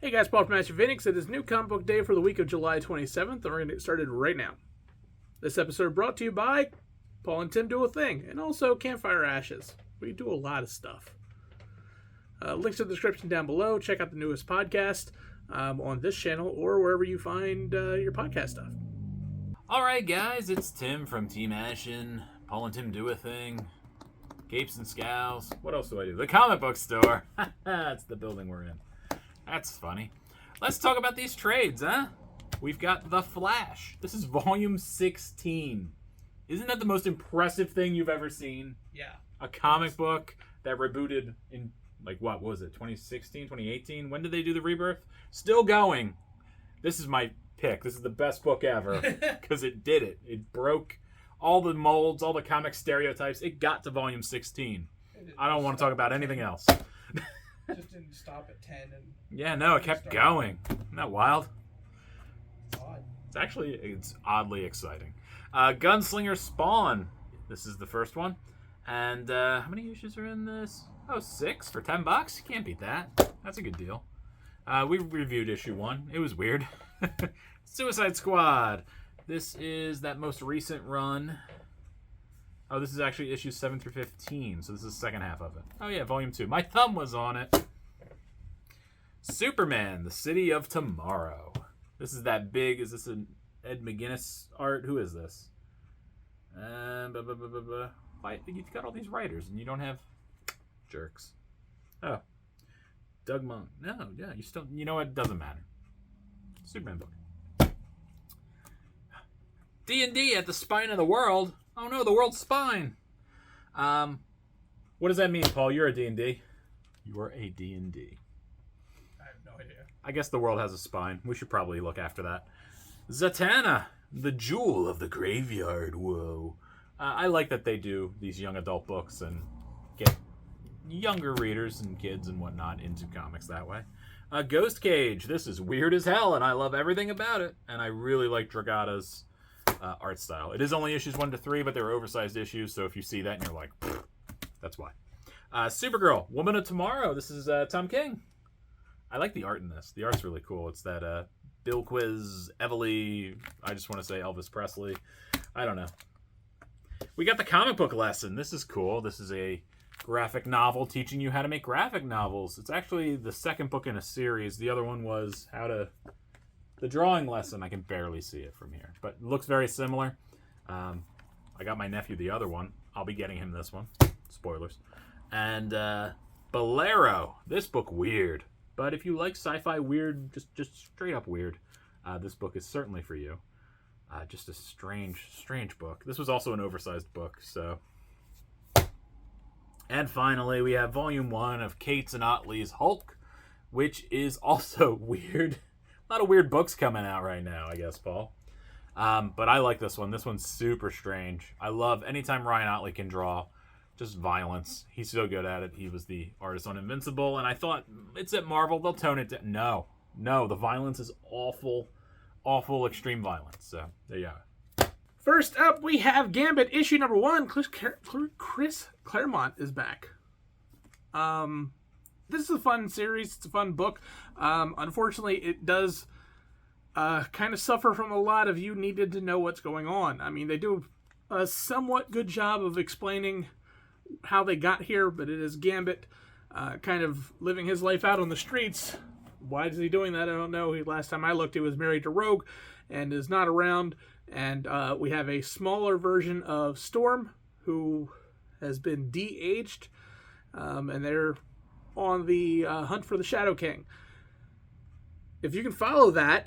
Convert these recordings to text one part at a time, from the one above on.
Hey guys, Paul from Ashen. It is new comic book day for the week of July 27th, and we're going to get started right now. This episode brought to you by Paul and Tim Do a Thing, and also Campfire Ashes. We do a lot of stuff. Links to the description down below. Check out the newest podcast on this channel or wherever you find your podcast stuff. Alright guys, it's Tim from Team Ashen. Paul and Tim Do a Thing. Capes and Scowls. What else do I do? The comic book store. That's the building we're in. That's funny. Let's talk about these trades, huh? We've got The Flash. This is volume 16. Isn't that the most impressive thing you've ever seen? Yeah. A comic book that rebooted in, like, what was it, 2016, 2018? When did they do the rebirth? Still going. This is my pick. This is the best book ever because it did it. It broke all the molds, all the comic stereotypes. It got to volume 16. I don't want to talk about anything else. Just didn't stop at 10 and yeah, no, it kept going. Isn't that wild? it's odd. It's oddly exciting. Gunslinger Spawn. This is the first one. And how many issues are in this? Oh, 6 for $10. You can't beat that. That's a good deal. We reviewed issue 1. It was weird. Suicide Squad. This is that most recent run. Oh, this is actually issues 7 through 15, so this is the second half of it. Oh yeah, volume 2. My thumb was on it. Superman, the City of Tomorrow. This is that big, is this an Ed McGuinness art? Who is this? Why, you've got all these writers and you don't have jerks. Oh. Doug Monk. No, yeah, you know what? It doesn't matter. Superman book. D&D at the spine of the world. Oh no, the world's spine. What does that mean, Paul? You're a D&D. You are a D&D. I have no idea. I guess the world has a spine. We should probably look after that. Zatanna, the jewel of the graveyard. Whoa. I like that they do these young adult books and get younger readers and kids and whatnot into comics that way. Ghost Cage. This is weird as hell, and I love everything about it. And I really like Dragata's art style. It is only issues 1 to 3, but they're oversized issues, so if you see that and you're like, that's why. Supergirl, Woman of Tomorrow. This is Tom King. I like the art in this. The art's really cool. It's that Bill Quiz, Everly, I just want to say Elvis Presley. I don't know. We got the comic book lesson. This is cool. This is a graphic novel teaching you how to make graphic novels. It's actually the second book in a series. The other one was the drawing lesson. I can barely see it from here, but it looks very similar. I got my nephew the other one. I'll be getting him this one. Spoilers. And Bolero. This book weird, but if you like sci-fi weird, just straight up weird, this book is certainly for you. Just a strange book. This was also an oversized book, so. And finally, we have volume 1 of Cates and Otley's Hulk, which is also weird. A lot of weird books coming out right now, I guess, Paul. But I like this one. This one's super strange. I love anytime Ryan Otley can draw just violence. He's so good at it. He was the artist on Invincible, and I thought, it's at Marvel, they'll tone it down. No, the violence is awful extreme violence. So, there you are. First up, we have Gambit, issue number 1. Chris Claremont is back. This is a fun series. It's a fun book. Unfortunately, it does kind of suffer from a lot of you needed to know what's going on. I mean, they do a somewhat good job of explaining how they got here, but it is Gambit kind of living his life out on the streets. Why is he doing that? I don't know. Last time I looked, he was married to Rogue and is not around. And we have a smaller version of Storm, who has been de-aged, and they're on the hunt for the Shadow King. If you can follow that,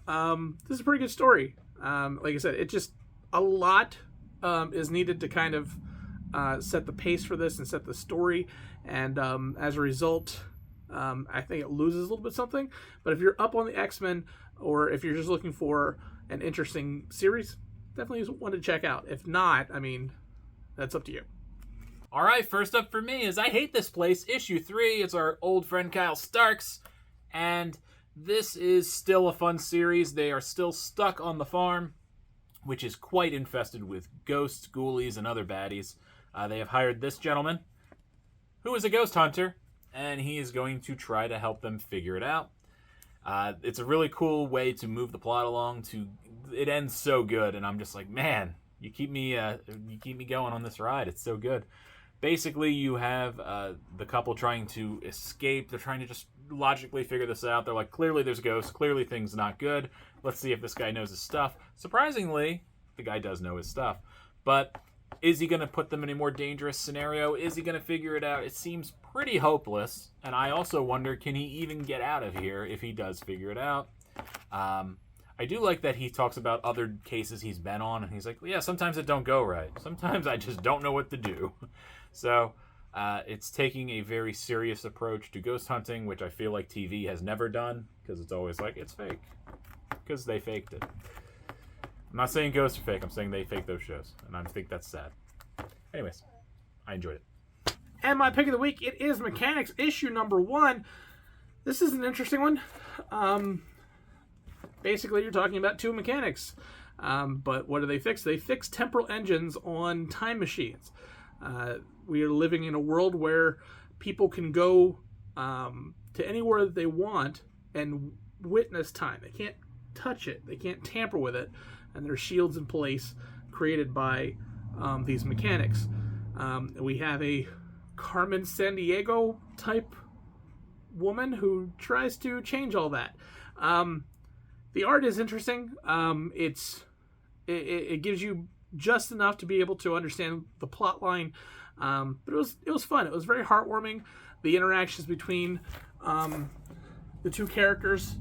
this is a pretty good story. Like I said, it just a lot is needed to kind of set the pace for this and set the story, and as a result, I think it loses a little bit something. But if you're up on the X-Men, or if you're just looking for an interesting series, definitely is one to check out. If not, I mean, that's up to you. All right, first up for me is I Hate This Place, issue 3. It's our old friend Kyle Starks, and this is still a fun series. They are still stuck on the farm, which is quite infested with ghosts, ghoulies, and other baddies. They have hired this gentleman, who is a ghost hunter, and he is going to try to help them figure it out. It's a really cool way to move the plot along. It ends so good, and I'm just like, man, you keep me going on this ride. It's so good. Basically, you have the couple trying to escape. They're trying to just logically figure this out. They're like, clearly there's ghosts. Clearly things not good. Let's see if this guy knows his stuff. Surprisingly, the guy does know his stuff. But is he going to put them in a more dangerous scenario? Is he going to figure it out? It seems pretty hopeless. And I also wonder, can he even get out of here if he does figure it out? I do like that he talks about other cases he's been on, and he's like, yeah, sometimes it don't go right. Sometimes I just don't know what to do. So it's taking a very serious approach to ghost hunting, which I feel like TV has never done, because it's always like, it's fake, because they faked it. I'm not saying ghosts are fake. I'm saying they fake those shows, and I think that's sad. Anyways, I enjoyed it. And my pick of the week, it is Mechanics issue number 1. This is an interesting one. Basically, you're talking about 2 mechanics. But what do they fix? They fix temporal engines on time machines. We are living in a world where people can go to anywhere that they want and witness time. They can't touch it. They can't tamper with it. And there are shields in place created by these mechanics. We have a Carmen Sandiego type woman who tries to change all that. The art is interesting. It gives you just enough to be able to understand the plot line. But it was fun. It was very heartwarming. The interactions between the 2 characters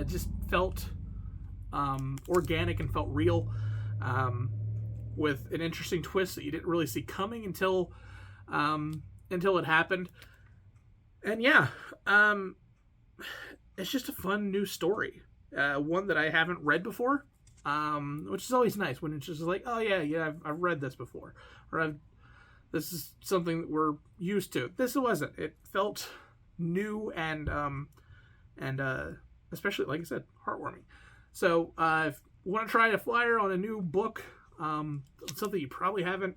just felt organic and felt real, with an interesting twist that you didn't really see coming until it happened. And yeah, it's just a fun new story, one that I haven't read before, which is always nice when it's just like, oh yeah, I've read this before, or this is something that we're used to. This wasn't. It felt new and especially, like I said, heartwarming. So if you want to try a flyer on a new book, something you probably haven't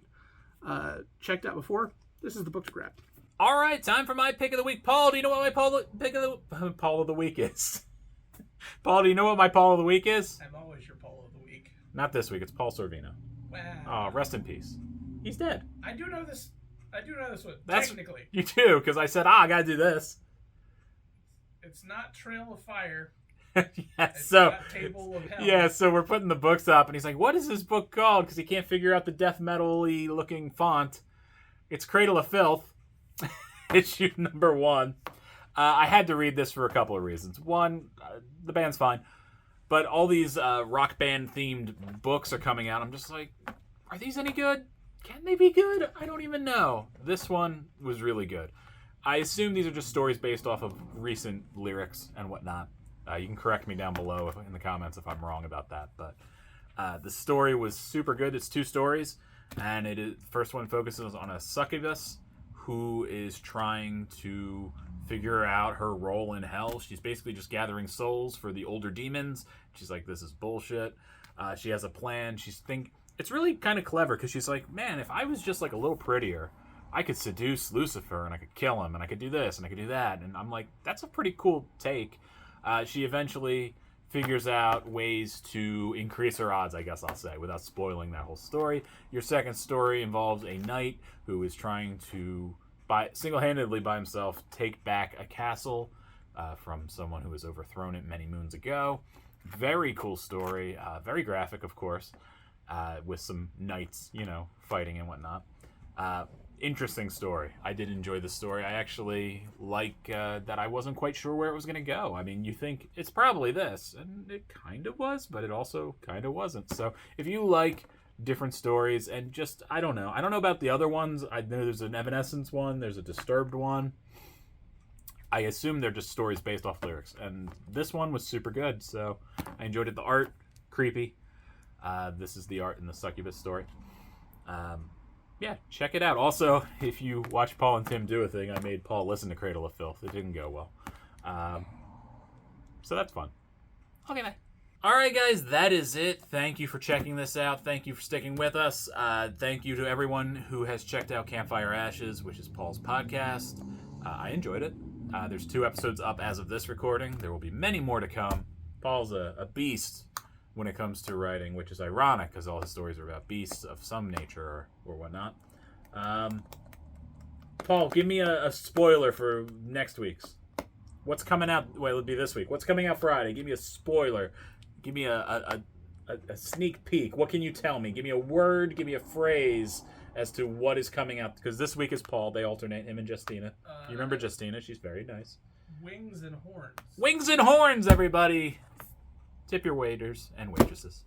checked out before, this is the book to grab. All right, time for my pick of the week. Paul, do you know what my Paul of the week is? Paul, do you know what my Paul of the week is? I'm always your Paul of the week. Not this week. It's Paul Sorvino. Wow. Oh, rest in peace. He's dead. I do know this one, technically. You do, because I said, I gotta do this. It's not Trail of Fire. It's not Table of Hell. Yeah, so we're putting the books up, and he's like, what is this book called? Because he can't figure out the death metal-y looking font. It's Cradle of Filth, issue number 1. I had to read this for a couple of reasons. One, the band's fine, but all these rock band themed books are coming out. I'm just like, are these any good? Can they be good? I don't even know. This one was really good. I assume these are just stories based off of recent lyrics and whatnot. You can correct me down below in the comments if I'm wrong about that. But the story was super good. It's 2 stories, and the first one focuses on a succubus who is trying to figure out her role in hell. She's basically just gathering souls for the older demons. She's like, this is bullshit. She has a plan. It's really kind of clever because she's like, man, if I was just like a little prettier, I could seduce Lucifer and I could kill him and I could do this and I could do that. And I'm like, that's a pretty cool take. She eventually figures out ways to increase her odds, I guess I'll say, without spoiling that whole story. Your second story involves a knight who is trying to, single-handedly by himself, take back a castle from someone who has overthrown it many moons ago. Very cool story. Very graphic, of course, with some knights, fighting and whatnot. Interesting story. I did enjoy the story. I actually like that I wasn't quite sure where it was going to go. I mean, you think it's probably this, and it kind of was, but it also kind of wasn't. So if you like different stories and just, I don't know about the other ones. I know there's an Evanescence one, there's a Disturbed one. I assume they're just stories based off lyrics, and this one was super good, so I enjoyed it. The art, creepy. This is the art in the succubus story. Yeah, check it out. Also, if you watch Paul and Tim do a thing, I made Paul listen to Cradle of Filth. It didn't go well. So that's fun. Okay, bye. Alright, guys, that is it. Thank you for checking this out. Thank you for sticking with us. Thank you to everyone who has checked out Campfire Ashes, which is Paul's podcast. I enjoyed it. There's 2 episodes up as of this recording. There will be many more to come. Paul's a beast when it comes to writing, which is ironic because all his stories are about beasts of some nature or whatnot. Paul, give me a spoiler for next week's. What's coming out? Well, it'll be this week. What's coming out Friday? Give me a spoiler. Give me a sneak peek. What can you tell me? Give me a word. Give me a phrase as to what is coming out. Because this week is Paul. They alternate, him and Justina. You remember Justina? She's very nice. Wings and horns. Wings and horns, everybody. Tip your waiters and waitresses.